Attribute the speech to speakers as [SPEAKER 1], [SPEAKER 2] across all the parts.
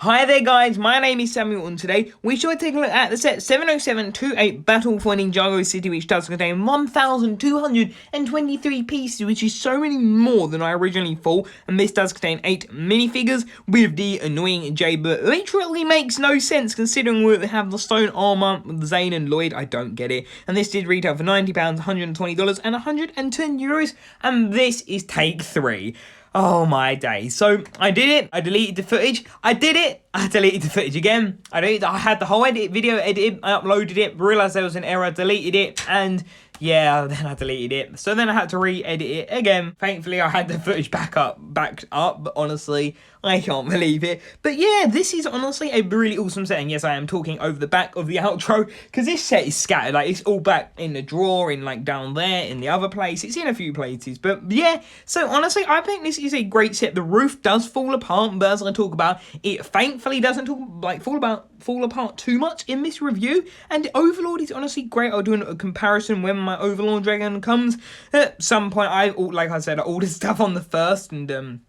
[SPEAKER 1] Hi there guys, my name is Samuel and today we shall take a look at the set 70728 Battle for Ninjago City, which does contain 1,223 pieces, which is so many more than I originally thought, and this does contain 8 minifigures with the annoying J, but literally makes no sense considering we have the stone armor with Zayn and Lloyd. I don't get it, and this did retail for £90, $120 and €110, and this is take 3. Oh my days. So I did it. I deleted the footage. I did it. I deleted the footage again. I had the whole video edited. I uploaded it. Realized there was an error. Deleted it. And yeah, then I deleted it. So then I had to re-edit it again. Thankfully, I had the footage backed up. But honestly, I can't believe it. But yeah, this is honestly a really awesome set. And yes, I am talking over the back of the outro because this set is scattered. Like, it's all back in the drawer, in like down there, in the other place. It's in a few places. But yeah, so honestly, I think this is a great set. The roof does fall apart, but as I talk about, it thankfully doesn't fall apart too much in this review. And Overlord is honestly great. I'll do a comparison when my Overlord dragon comes at some point. Like I said, I ordered stuff on the 1st, and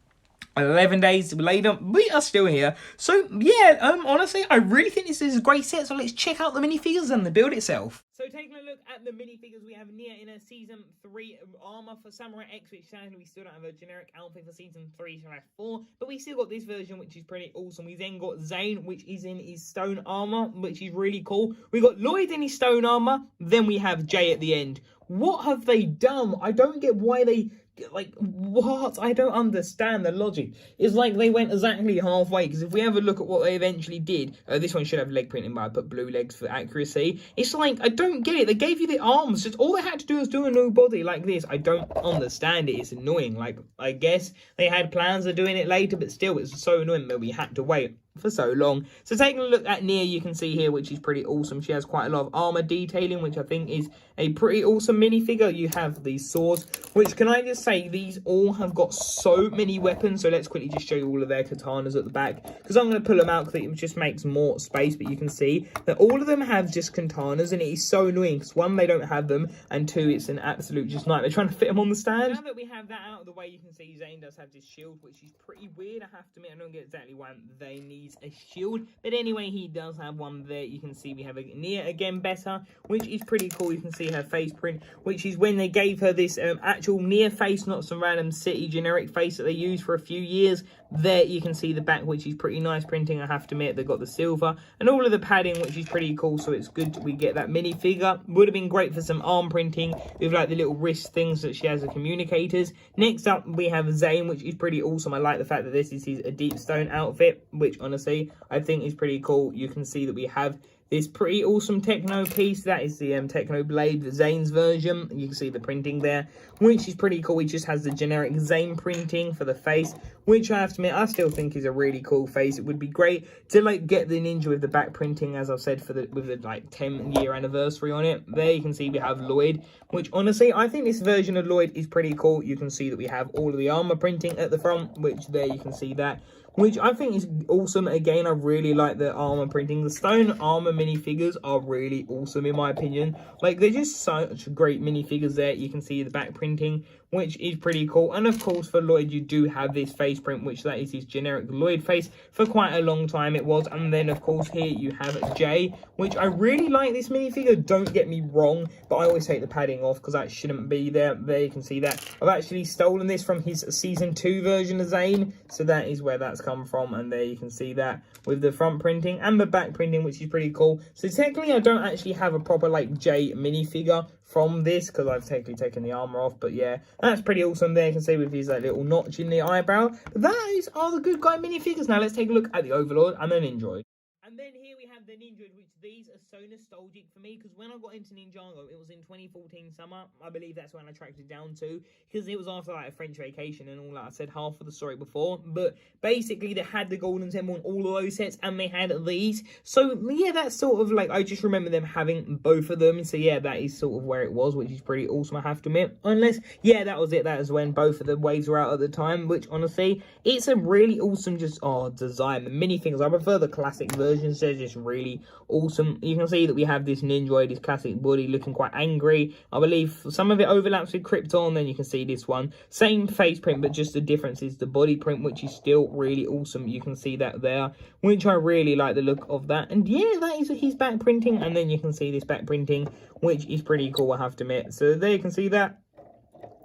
[SPEAKER 1] 11 days later, we are still here. So yeah, honestly, I really think this is a great set. So let's check out the minifigures and the build itself. So taking a look at the minifigures, we have Nia in a Season 3 armor for Samurai X, which sadly we still don't have a generic outfit for Season 3/4, but we still got this version, which is pretty awesome. We then got Zayn, which is in his stone armor, which is really cool. We got Lloyd in his stone armor, then we have Jay at the end. What have they done? I don't get why they... Like, what? I don't understand the logic. It's like they went exactly halfway, because if we have a look at what they eventually did, this one should have leg printing, but I put blue legs for accuracy. It's like, I don't get it. They gave you the arms. Just all they had to do was do a new body like this. I don't understand it. It's annoying. Like, I guess they had plans of doing it later, but still, it's so annoying that we had to wait for so long. So taking a look at Nia, you can see here, which is pretty awesome. She has quite a lot of armor detailing, which I think is a pretty awesome minifigure. You have these swords, which, can I just say, these all have got so many weapons. So let's quickly just show you all of their katanas at the back, because I'm going to pull them out because it just makes more space. But you can see that all of them have just katanas, and it is so annoying because 1, they don't have them, and 2, it's an absolute just nightmare trying to fit them on the stand. Now that we have that out of the way, you can see Zayn does have this shield, which is pretty weird, I have to admit. I don't get exactly why they need a shield, but anyway, he does have one there. You can see we have a Nia again better, which is pretty cool. You can see her face print, which is when they gave her this actual Nia face, not some random city generic face that they used for a few years. There you can see the back, which is pretty nice printing, I have to admit. They've got the silver and all of the padding, which is pretty cool, so it's good we get that minifigure. Would have been great for some arm printing with like the little wrist things that she has as communicators. Next up, we have Zayn, which is pretty awesome. I like the fact that this is his deep stone outfit, which honestly I think is pretty cool. You can see that we have this pretty awesome techno piece. That is the techno blade, Zayn's version. You can see the printing there, which is pretty cool. He just has the generic Zayn printing for the face, which I have to admit, I still think is a really cool face. It would be great to like get the ninja with the back printing, as I've said, with the like 10-year anniversary on it. There you can see we have Lloyd, which honestly I think this version of Lloyd is pretty cool. You can see that we have all of the armor printing at the front, which there you can see that, which I think is awesome. Again, I really like the armor printing. The stone armor minifigures are really awesome in my opinion. Like, they're just such great minifigures there. You can see the back printing, which is pretty cool. And of course, for Lloyd, you do have this face print, which that is his generic Lloyd face for quite a long time it was. And then of course here you have Jay, which I really like this minifigure, don't get me wrong, but I always take the padding off because that shouldn't be there. There you can see that. I've actually stolen this from his Season 2 version of Zayn, so that is where that's come from. And there you can see that with the front printing and the back printing, which is pretty cool. So technically I don't actually have a proper like Jay minifigure from this because I've technically taken the armor off, but yeah, that's pretty awesome. There you can see with his like little notch in the eyebrow. But that are the good guy minifigures. Now let's take a look at the Overlord and then enjoy. And then here we have the Ninja, which these are so nostalgic for me, because when I got into Ninjago, it was in 2014 summer. I believe that's when I tracked it down to, because it was after like a French vacation and all that. I said half of the story before, but basically they had the Golden Temple and all of those sets, and they had these. So yeah, that's sort of like, I just remember them having both of them. So yeah, that is sort of where it was, which is pretty awesome, I have to admit. Unless, yeah, that was it. That was when both of the waves were out at the time, which honestly, it's a really awesome just, design. The minifigures, I prefer the classic versions. They're just really really awesome. You can see that we have this Ninjago, this classic body looking quite angry. I believe some of it overlaps with Krypton. Then you can see this one, same face print, but just the difference is the body print, which is still really awesome. You can see that there, which I really like the look of that. And yeah, that is his back printing. And then you can see this back printing, which is pretty cool, I have to admit. So there you can see that,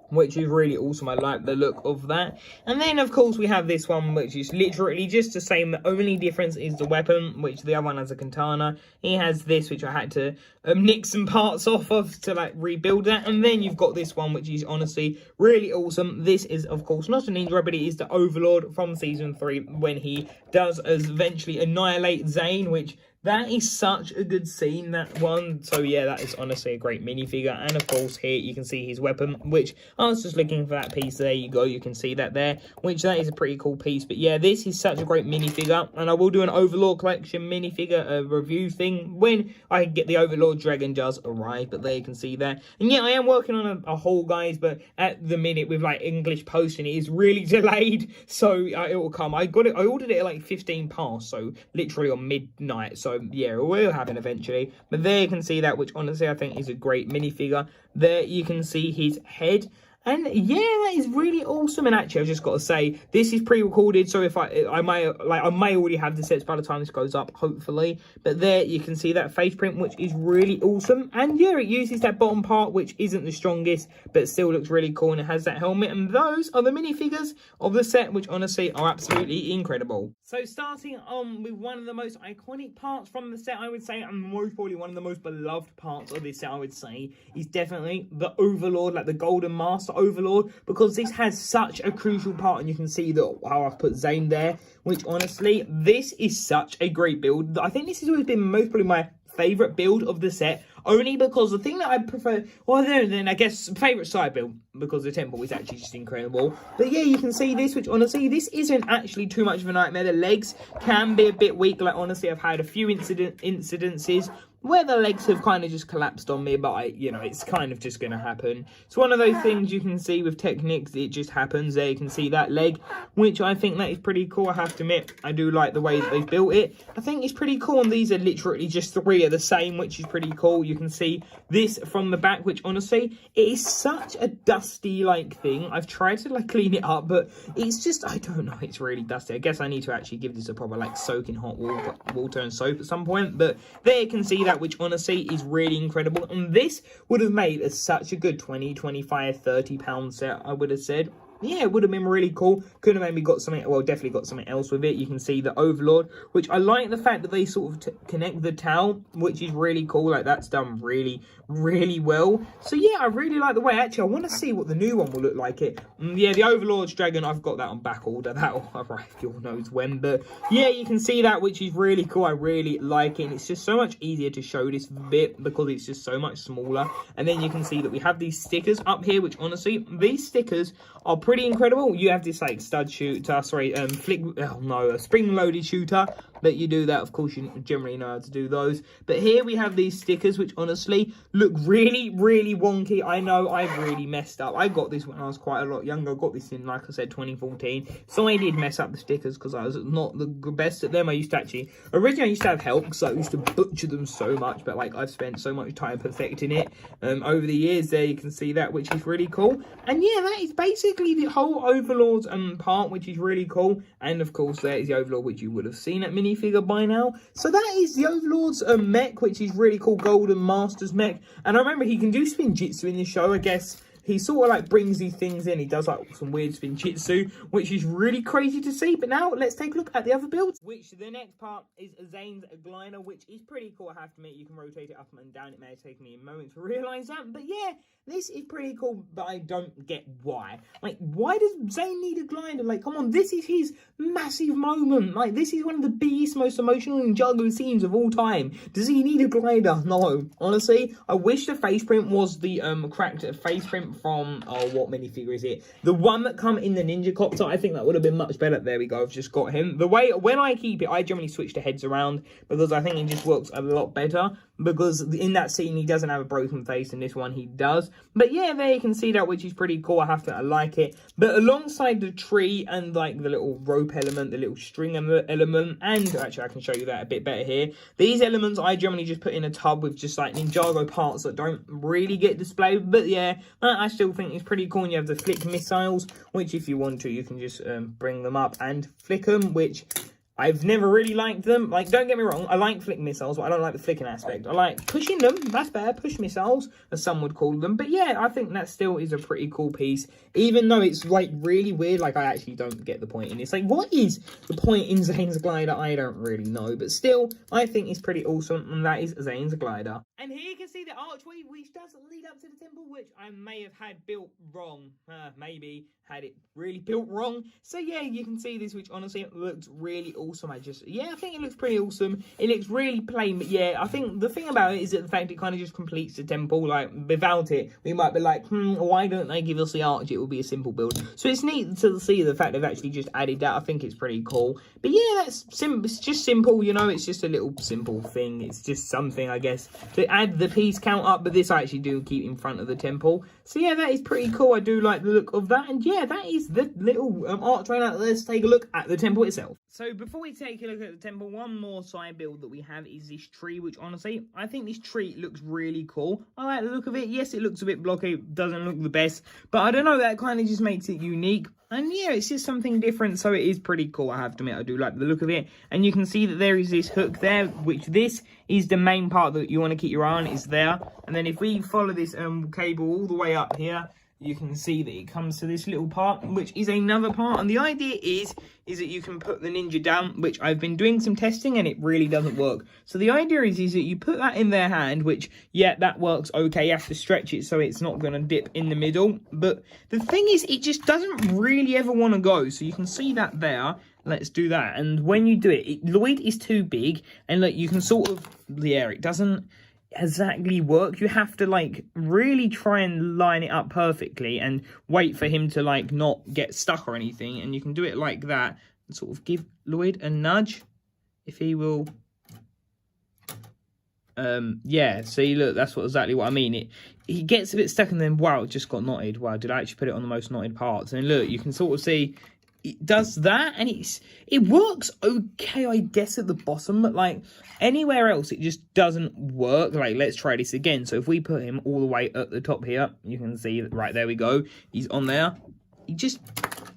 [SPEAKER 1] which is really awesome. I like the look of that. And then, of course, we have this one, which is literally just the same. The only difference is the weapon, which the other one has a katana. He has this, which I had to nick some parts off of to, like, rebuild that. And then you've got this one, which is honestly really awesome. This is, of course, not a ninja, but it is the Overlord from Season 3 when he does eventually annihilate Zayn, which... that is such a good scene, that one. So yeah, that is honestly a great minifigure. And of course, here you can see his weapon, which I was just looking for that piece. There you go. You can see that there, which that is a pretty cool piece. But yeah, this is such a great minifigure. And I will do an Overlord collection minifigure review thing when I get the Overlord Dragon does arrive. But there you can see that. And yeah, I am working on a haul, guys. But at the minute, with like English posting, it is really delayed. So it will come. I ordered it at like 15 past. So literally on midnight. So yeah, it will happen eventually. But there you can see that, which honestly I think is a great minifigure. There you can see his head. And yeah, that is really awesome. And actually, I've just got to say, this is pre-recorded, so if I may already have the sets by the time this goes up, hopefully. But there you can see that face print, which is really awesome. And yeah, it uses that bottom part, which isn't the strongest, but still looks really cool. And it has that helmet. And those are the minifigures of the set, which honestly are absolutely incredible. So starting on with one of the most iconic parts from the set, I would say, and most probably one of the most beloved parts of this set, I would say, is definitely the Overlord, like the Golden Master Overlord, because this has such a crucial part. And you can see that how I've put Zayn there, which honestly, this is such a great build. I think this has always been most probably my favourite build of the set, only because the thing that I prefer, well then I guess favourite side build, because the temple is actually just incredible. But yeah, you can see this, which honestly, this isn't actually too much of a nightmare. The legs can be a bit weak, like honestly I've had a few incidences where the legs have kind of just collapsed on me, but you know, it's kind of just going to happen. It's one of those things you can see with Technics, it just happens. There you can see that leg, which I think that is pretty cool. I have to admit, I do like the way that they've built it. I think it's pretty cool, and these are literally just 3 of the same, which is pretty cool. You can see this from the back, which honestly, it is such a dusty like thing. I've tried to like clean it up, but it's just, I don't know, it's really dusty. I guess I need to actually give this a proper like soak in hot water and soap at some point. But there you can see that, which honestly is really incredible. And this would have made such a good 20, 25, 30 pound set, I would have said. Yeah, it would have been really cool. Could have maybe got something, well, definitely got something else with it. You can see the Overlord, which I like the fact that they sort of connect the towel, which is really cool. Like, that's done really, really well. So, yeah, I really like the way. Actually, I want to see what the new one will look like. Yeah, the Overlord's Dragon, I've got that on back order. That'll arrive, God knows when. But, yeah, you can see that, which is really cool. I really like it. And it's just so much easier to show this bit because it's just so much smaller. And then you can see that we have these stickers up here, which, honestly, these stickers are pretty incredible. You have this like stud shooter, a spring-loaded shooter that you do that. Of course, you generally know how to do those. But here we have these stickers, which honestly look really, really wonky. I know I've really messed up. I got this when I was quite a lot younger. I got this in, like I said, 2014. So I did mess up the stickers because I was not the best at them. Originally I used to have help because I used to butcher them so much. But like I've spent so much time perfecting it over the years. There you can see that, which is really cool. And yeah, that is basically the whole Overlord's part, which is really cool. And of course, there is the Overlord, which you would have seen at minifigure by now. So that is the Overlord's mech, which is really cool, Golden Master's mech. And I remember he can do spin jitsu in this show, I guess. He sort of like brings these things in. He does like some weird spin jitsu, which is really crazy to see. But now let's take a look at the other builds. Which the next part is Zayn's Glider, which is pretty cool. I have to admit, you can rotate it up and down. It may take me a moment to realise that. But yeah, this is pretty cool. But I don't get why. Like, why does Zayn need a glider? Like, come on, this is his massive moment. Like, this is one of the biggest, most emotional Ninjago scenes of all time. Does he need a glider? No. Honestly, I wish the face print was the cracked face print from, what minifigure is it? The one that come in the Ninja Copter. I think that would have been much better. There we go, I've just got him. The way, when I keep it, I generally switch the heads around because I think it just works a lot better. because in that scene he doesn't have a broken face, in this one he does. But yeah, there you can see that, which is pretty cool. I like it. But alongside the tree and like the little rope element, the little string element, and actually I can show you that a bit better here, these elements I generally just put in a tub with just like Ninjago parts that don't really get displayed. But yeah, I still think it's pretty cool. And you have the flick missiles, which if you want to, you can just bring them up and flick them, which I've never really liked them. Like, don't get me wrong, I like flick missiles, but I don't like the flicking aspect. I like pushing them, that's better, push missiles, as some would call them. But yeah, I think that still is a pretty cool piece, even though it's, like, really weird. Like, I actually don't get the point in it. It's like, what is the point in Zayn's Glider? I don't really know. But still, I think it's pretty awesome, and that is Zayn's Glider. And here you can see the archway, which does lead up to the temple, which I may have had built wrong. Maybe had it really built wrong. So yeah, you can see this, which honestly looks really awesome. I think it looks pretty awesome. It looks really plain, but yeah, I think the thing about it is that the fact it kind of just completes the temple. Like, without it, we might be like, why don't they give us the arch? It will be a simple build. So it's neat to see the fact they've actually just added that. I think it's pretty cool. But yeah, it's just simple, you know, it's just a little simple thing. It's just something, I guess, to add the piece count up, but this I actually do keep in front of the temple. So yeah, that is pretty cool. I do like the look of that. And yeah, that is the little archway. Let's take a look at the temple itself. So before we take a look at the temple, one more side build that we have is this tree, which honestly, I think this tree looks really cool. I like the look of it. Yes, it looks a bit blocky, doesn't look the best, but I don't know, that kind of just makes it unique. And yeah, it's just something different, so it is pretty cool. I have to admit, I do like the look of it. And you can see that there is this hook there, which this is the main part that you want to keep your eye on, is there. And then if we follow this cable all the way up here, you can see that it comes to this little part, which is another part. And the idea is that you can put the ninja down, which I've been doing some testing and it really doesn't work. So the idea is that you put that in their hand, which, yeah, that works okay. You have to stretch it so it's not going to dip in the middle. But the thing is, it just doesn't really ever want to go. So you can see that there. Let's do that. And when you do it, Lloyd is too big. And look, you can sort of, yeah, it doesn't exactly work. You have to like really try and line it up perfectly and wait for him to like not get stuck or anything. And you can do it like that and sort of give Lloyd a nudge if he will. Yeah, see, look, that's exactly what I mean. He gets a bit stuck and then, wow, it just got knotted. Wow, did I actually put it on the most knotted parts? And look, you can sort of see it does that, and it works okay, I guess, at the bottom, but like anywhere else it just doesn't work. Like, let's try this again. So if we put him all the way at the top here, you can see that, right, there we go, he's on there. He just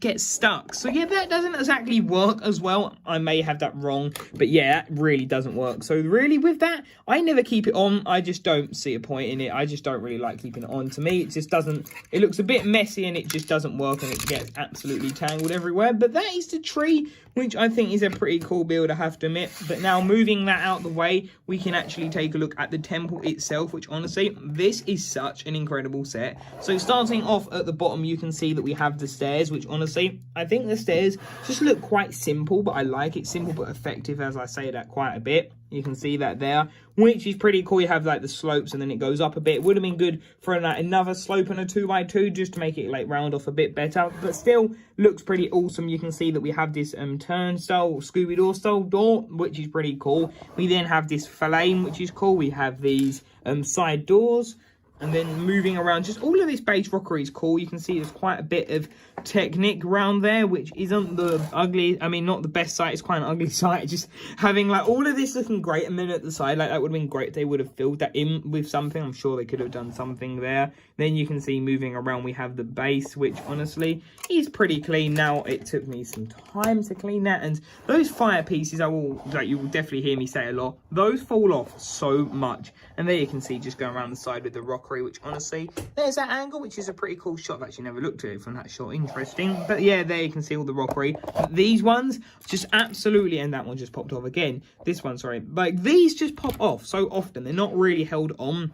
[SPEAKER 1] gets stuck. So yeah, that doesn't exactly work as well. I may have that wrong, but yeah, that really doesn't work. So really with that, I never keep it on. I just don't see a point in it. I just don't really like keeping it on. To me, it just doesn't, it looks a bit messy and it just doesn't work and it gets absolutely tangled everywhere. But that is the tree, which I think is a pretty cool build, I have to admit. But now moving that out the way, we can actually take a look at the temple itself, which honestly, this is such an incredible set. So starting off at the bottom, you can see that we have the stairs, which honestly, I think the stairs just look quite simple, but I like it simple but effective, as I say that quite a bit. You can see that there, which is pretty cool. You have like the slopes and then it goes up a bit. It would have been good for another slope and a 2x2 just to make it like round off a bit better, but still looks pretty awesome. You can see that we have this turnstile, Scooby-Doo style door, which is pretty cool. We then have this flame, which is cool. We have these side doors. And then moving around, just all of this base rockery is cool. You can see there's quite a bit of technique around there, which isn't the ugly, I mean, not the best site. It's quite an ugly site. Just having like all of this looking great and then at the side, like that would have been great if they would have filled that in with something. I'm sure they could have done something there. Then you can see moving around, we have the base, which honestly is pretty clean. Now, it took me some time to clean that. And those fire pieces, you will definitely hear me say a lot. Those fall off so much. And there you can see just going around the side with the rockery, which honestly, there's that angle, which is a pretty cool shot. I've actually never looked at it from that shot. Interesting. But yeah, there you can see all the rockery. But these ones just absolutely, and that one just popped off again. This one, sorry. Like, these just pop off so often. They're not really held on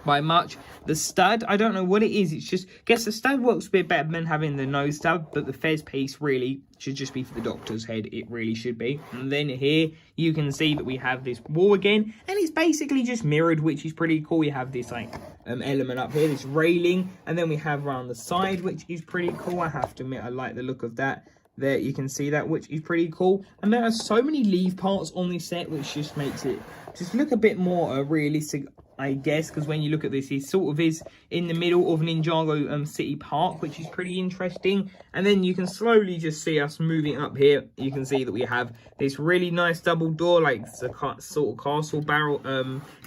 [SPEAKER 1] by much. The stud, I don't know what it is. It's just, I guess the stud works a bit better than having the nose stud, but the fez piece really should just be for the doctor's head. It really should be. And then here you can see that we have this wall again, and it's basically just mirrored, which is pretty cool. You have this like element up here, this railing, and then we have around the side, which is pretty cool. I have to admit, I like the look of that. there you can see that, which is pretty cool. And there are so many leaf parts on this set, which just makes it just look a bit more realistic, I guess, because when you look at this, he sort of is in the middle of Ninjago City Park, which is pretty interesting. And then you can slowly just see us moving up here. You can see that we have this really nice double door, like it's a sort of castle barrel,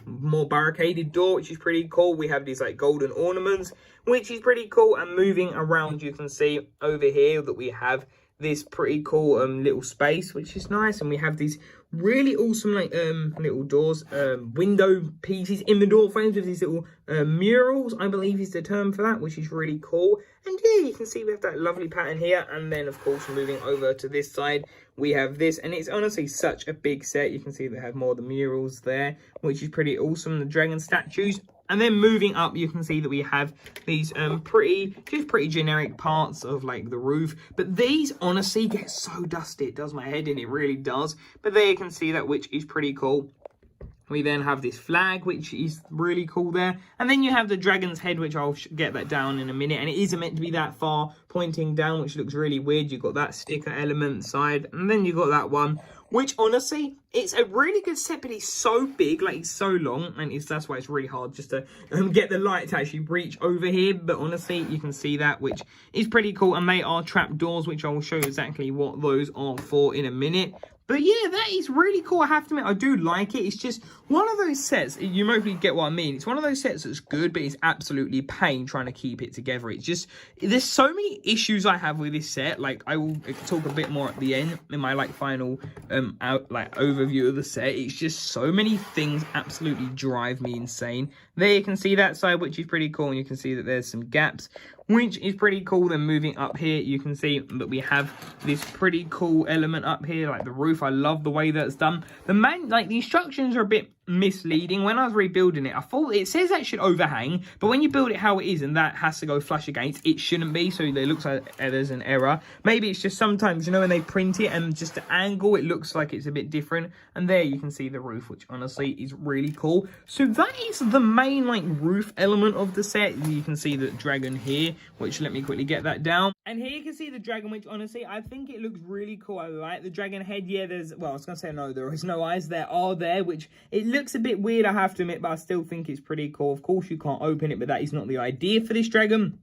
[SPEAKER 1] more barricaded door, which is pretty cool. We have these like golden ornaments, which is pretty cool. And moving around, you can see over here that we have this pretty cool little space, which is nice. And we have these really awesome like little doors, window pieces in the door frames with these little murals, I believe is the term for that, which is really cool. And yeah, you can see we have that lovely pattern here. And then of course moving over to this side, we have this, and it's honestly such a big set. You can see they have more of the murals there, which is pretty awesome, the dragon statues. And then moving up, you can see that we have these pretty generic parts of like the roof. But these honestly get so dusty. It does my head in, it really does. But there you can see that, which is pretty cool. We then have this flag, which is really cool there. And then you have the dragon's head, which I'll get that down in a minute. And it isn't meant to be that far pointing down, which looks really weird. You've got that sticker element side. And then you've got that one, which honestly, it's a really good set, but it's so big, like it's so long. And that's why it's really hard just to get the light to actually reach over here. But honestly, you can see that, which is pretty cool. And they are trap doors, which I will show you exactly what those are for in a minute. But yeah, that is really cool. I have to admit, I do like it. It's just one of those sets, you mostly get what I mean. It's one of those sets that's good, but it's absolutely pain trying to keep it together. It's just, there's so many issues I have with this set. Like, I will talk a bit more at the end in my like final overview of the set. It's just so many things absolutely drive me insane. There you can see that side, which is pretty cool. And you can see that there's some gaps, which is pretty cool. Then moving up here, you can see that we have this pretty cool element up here, like the roof. I love the way that's done. The instructions are a bit misleading. When I was rebuilding it, I thought it says that should overhang, but when you build it how it is and that has to go flush against, it shouldn't be. So it looks like there's an error. Maybe it's just sometimes, you know, when they print it and just the angle, it looks like it's a bit different. And there you can see the roof, which honestly is really cool. So that is the main like roof element of the set. You can see the dragon here, which let me quickly get that down. And here you can see the dragon, which honestly, I think it looks really cool. I like the dragon head. Yeah, well, I was going to say no, there is no eyes. There are there, which it looks a bit weird, I have to admit, but I still think it's pretty cool. Of course, you can't open it, but that is not the idea for this dragon.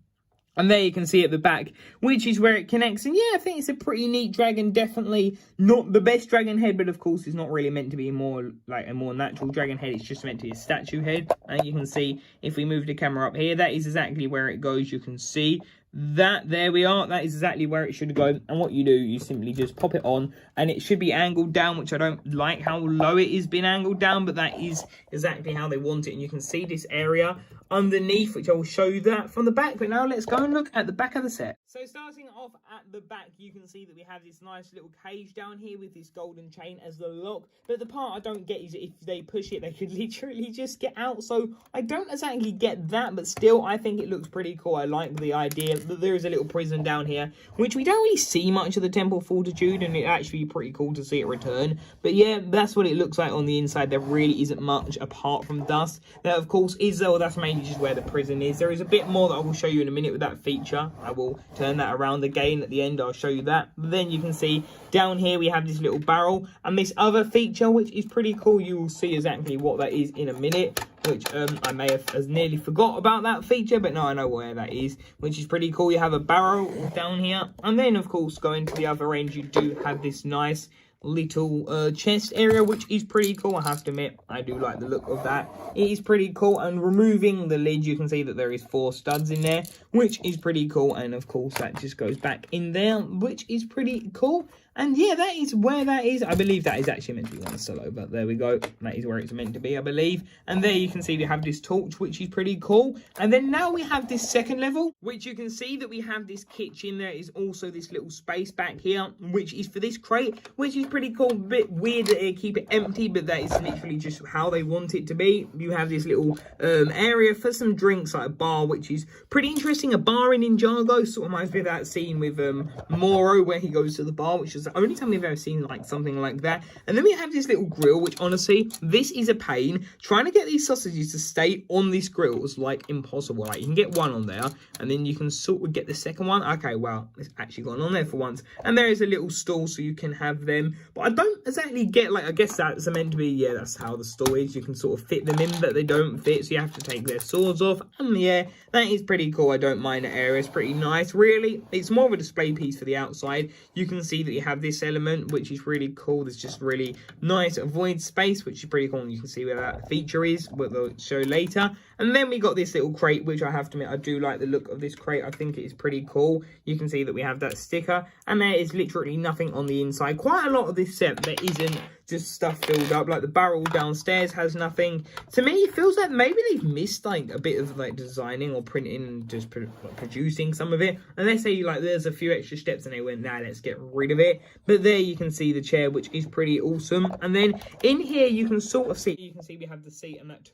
[SPEAKER 1] And there you can see at the back, which is where it connects. And yeah, I think it's a pretty neat dragon. Definitely not the best dragon head, but of course it's not really meant to be more like a more natural dragon head. It's just meant to be a statue head. And you can see, if we move the camera up here, that is exactly where it goes. You can see that, there we are, that is exactly where it should go. And what you do, you simply just pop it on, and it should be angled down, which I don't like how low it is being angled down, but that is exactly how they want it. And you can see this area underneath, which I will show you that from the back. But now let's go and look at the back of the set. So starting off at the back, you can see that we have this nice little cage down here with this golden chain as the lock. But the part I don't get is if they push it, they could literally just get out. So I don't exactly get that, but still, I think it looks pretty cool. I like the idea that there is a little prison down here, which we don't really see much of the Temple of Fortitude, and it actually pretty cool to see it return. But yeah, that's what it looks like on the inside. There really isn't much apart from dust. That, of course, is though that's mainly just where the prison is. There is a bit more that I will show you in a minute with that feature. I will turn that around again at the end. I'll show you that. But then you can see down here we have this little barrel and this other feature, which is pretty cool. You will see exactly what that is in a minute, which I may have nearly forgot about that feature, but now I know where that is, which is pretty cool. You have a barrel down here, and then of course going to the other end, you do have this nice little chest area, which is pretty cool. I have to admit, I do like the look of that. It is pretty cool. And removing the lid, you can see that there is 4 studs in there, which is pretty cool. And of course that just goes back in there, which is pretty cool. And yeah, that is where that is. I believe that is actually meant to be one solo, but there we go. That is where it's meant to be, I believe. And there you can see we have this torch, which is pretty cool. And then now we have this second level, which you can see that we have this kitchen. There is also this little space back here, which is for this crate, which is pretty cool. A bit weird that they keep it empty, but that is literally just how they want it to be. You have this little area for some drinks, like a bar, which is pretty interesting. A bar in Ninjago, sort of reminds me of that scene with Moro, where he goes to the bar, which is because the only time we've ever seen like something like that. And then we have this little grill, which honestly, this is a pain. Trying to get these sausages to stay on this grill is like impossible. Like you can get one on there, and then you can sort of get the second one. Okay, well, it's actually gone on there for once. And there is a little stall so you can have them. But I don't exactly get, like, I guess that's meant to be, yeah, that's how the stall is. You can sort of fit them in, but they don't fit, so you have to take their swords off. And yeah, that is pretty cool. I don't mind the area. It's pretty nice. Really, it's more of a display piece for the outside. You can see that you have this element, which is really cool. There's just really nice void space, which is pretty cool. And you can see where that feature is, what they'll show later. And then we got this little crate, which I have to admit, I do like the look of this crate. I think it is pretty cool. You can see that we have that sticker, and there is literally nothing on the inside. Quite a lot of this set, there isn't just stuff filled up. Like the barrel downstairs has nothing. To me, it feels like maybe they've missed like a bit of like designing or printing and just producing some of it. And they say like there's a few extra steps, and they went, nah, let's get rid of it. But there you can see the chair, which is pretty awesome. And then in here you can sort of see, you can see we have the seat and that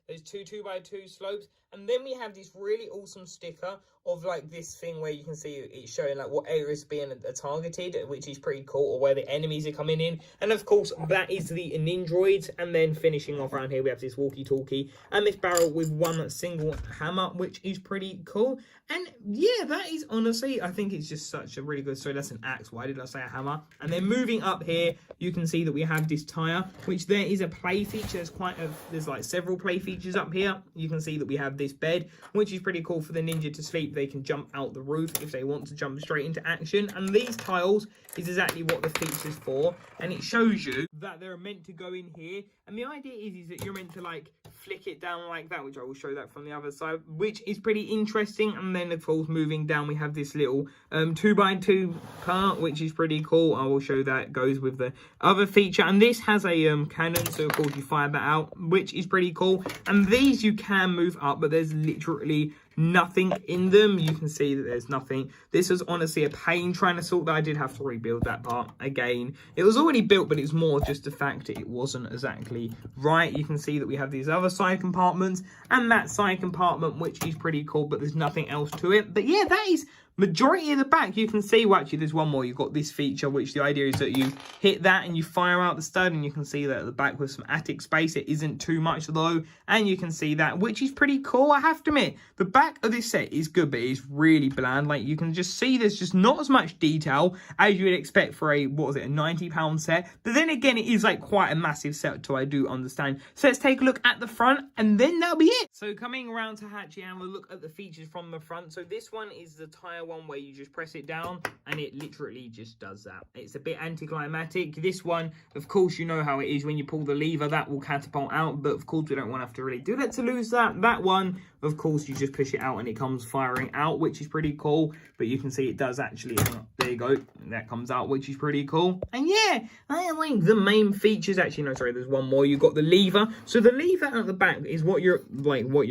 [SPEAKER 1] there's two 2x2 slopes. And then we have this really awesome sticker of like this thing where you can see it's showing like what areas being targeted, which is pretty cool, or where the enemies are coming in. And of course, that is the Ninjroids. And then finishing off around here, we have this walkie-talkie and this barrel with one single hammer, which is pretty cool. And yeah, that is honestly, I think it's just such a really good story. That's an axe. Why did I say a hammer? And then moving up here, you can see that we have this tire, which there is a play feature. There's like several play features up here. You can see that we have this bed, which is pretty cool for the ninja to sleep. They can jump out the roof if they want to jump straight into action. And these tiles is exactly what the feature's for. And it shows you that they're meant to go in here. And the idea is that you're meant to like flick it down like that, which I will show that from the other side, which is pretty interesting. And then of course, moving down, we have this little 2x2 part, which is pretty cool. I will show that goes with the other feature. And this has a cannon, so of course you fire that out, which is pretty cool. And these you can move up, but there's literally nothing in them. You can see that there's nothing. This was honestly a pain trying to sort that. I did have to rebuild that part again. It was already built, but it's more just the fact that it wasn't exactly right. You can see that we have these other side compartments and that side compartment, which is pretty cool, but there's nothing else to it. But yeah, that is majority of the back. You can see, well, actually there's one more. You've got this feature, which the idea is that you hit that and you fire out the stud, and you can see that at the back with some attic space. It isn't too much though, and you can see that, which is pretty cool. I have to admit, the back of this set is good, but it's really bland. Like you can just see there's just not as much detail as you would expect for a, what was it, a £90 set. But then again, it is like quite a massive set, so I do understand. So let's take a look at the front, and then that'll be it. So coming around to Hachi, and we'll look at the features from the front. So this one is the tire one where you just press it down and it literally just does that. It's a bit anticlimactic. This one, of course, you know how it is. When you pull the lever, that will catapult out, but of course we don't want to have to really do that to lose that. That one, of course, you just push it out and it comes firing out, which is pretty cool. But you can see it does actually, there you go, that comes out, which is pretty cool. And yeah, I like the main features. Actually, no, sorry, there's one more. You've got the lever. So the lever at the back is what you're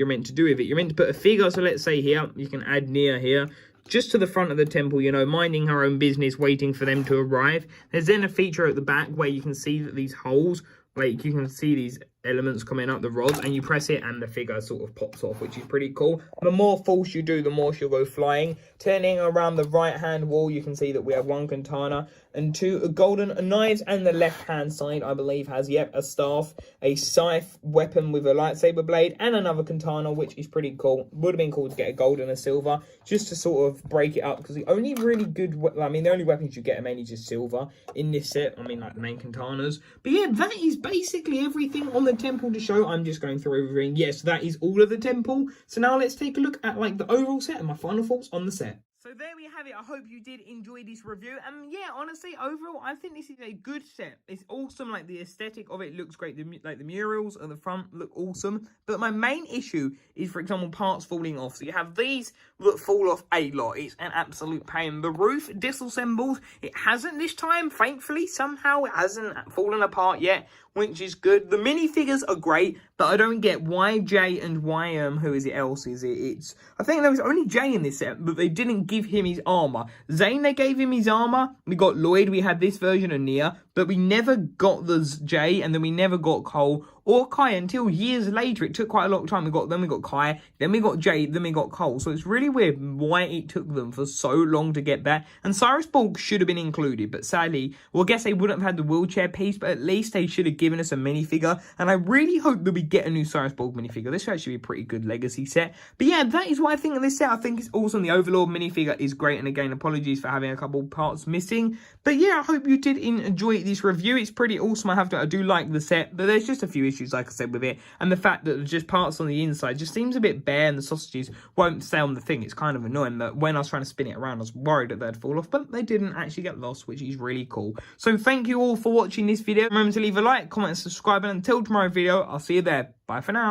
[SPEAKER 1] meant to do with it. You're meant to put a figure. So let's say here, you can add near here, just to the front of the temple, you know, minding her own business, waiting for them to arrive. There's then a feature at the back where you can see that these holes, like you can see these elements coming up the rods, and you press it and the figure sort of pops off, which is pretty cool. The more force you do, the more she'll go flying. Turning around the right hand wall, you can see that we have one katana and two golden knives, and the left hand side, I believe, has, yep, a staff, a scythe weapon with a lightsaber blade, and another katana, which is pretty cool. Would have been cool to get a gold and a silver, just to sort of break it up, because the only really good, I mean, the only weapons you get are mainly just silver in this set. I mean, like the main katanas. But yeah, that is basically everything on the temple to show. I'm just going through everything. Yes, that is all of the temple. So now let's take a look at like the overall set and my final thoughts on the set. So there we have it. I hope you did enjoy this review. And yeah, honestly, overall, I think this is a good set. It's awesome. Like the aesthetic of it looks great. Like the murals at the front look awesome. But my main issue is, for example, parts falling off. So you have these that fall off a lot. It's an absolute pain. The roof disassembles. It hasn't this time. Thankfully, somehow it hasn't fallen apart yet, which is good. The minifigures are great, but I don't get why Jay and why who is it else is it? It's, I think there was only Jay in this set, but they didn't give him his armor. Zayn, they gave him his armor. We got Lloyd, we had this version of Nia, but we never got the Jay, and then we never got Cole or Kai until years later. It took quite a long time. We got Kai, then we got Jay, then we got Cole. So it's really weird why it took them for so long to get that. And Cyrus Bulk should have been included, but sadly, well, I guess they wouldn't have had the wheelchair piece, but at least they should have given us a minifigure. And I really hope that we get a new Cyrus Bulk minifigure. This should actually be a pretty good legacy set. But yeah, that is what I think of this set. I think it's awesome. The Overlord minifigure is great. And again, apologies for having a couple parts missing. But yeah, I hope you did enjoy this review. It's pretty awesome. I do like the set, but there's just a few issues, like I said, with it. And the fact that there's just parts on the inside just seems a bit bare, and the sausages won't stay on the thing. It's kind of annoying that when I was trying to spin it around, I was worried that they'd fall off, but they didn't actually get lost, which is really cool. So thank you all for watching this video. Remember to leave a like, comment, and subscribe, and until tomorrow's video, I'll see you there. Bye for now.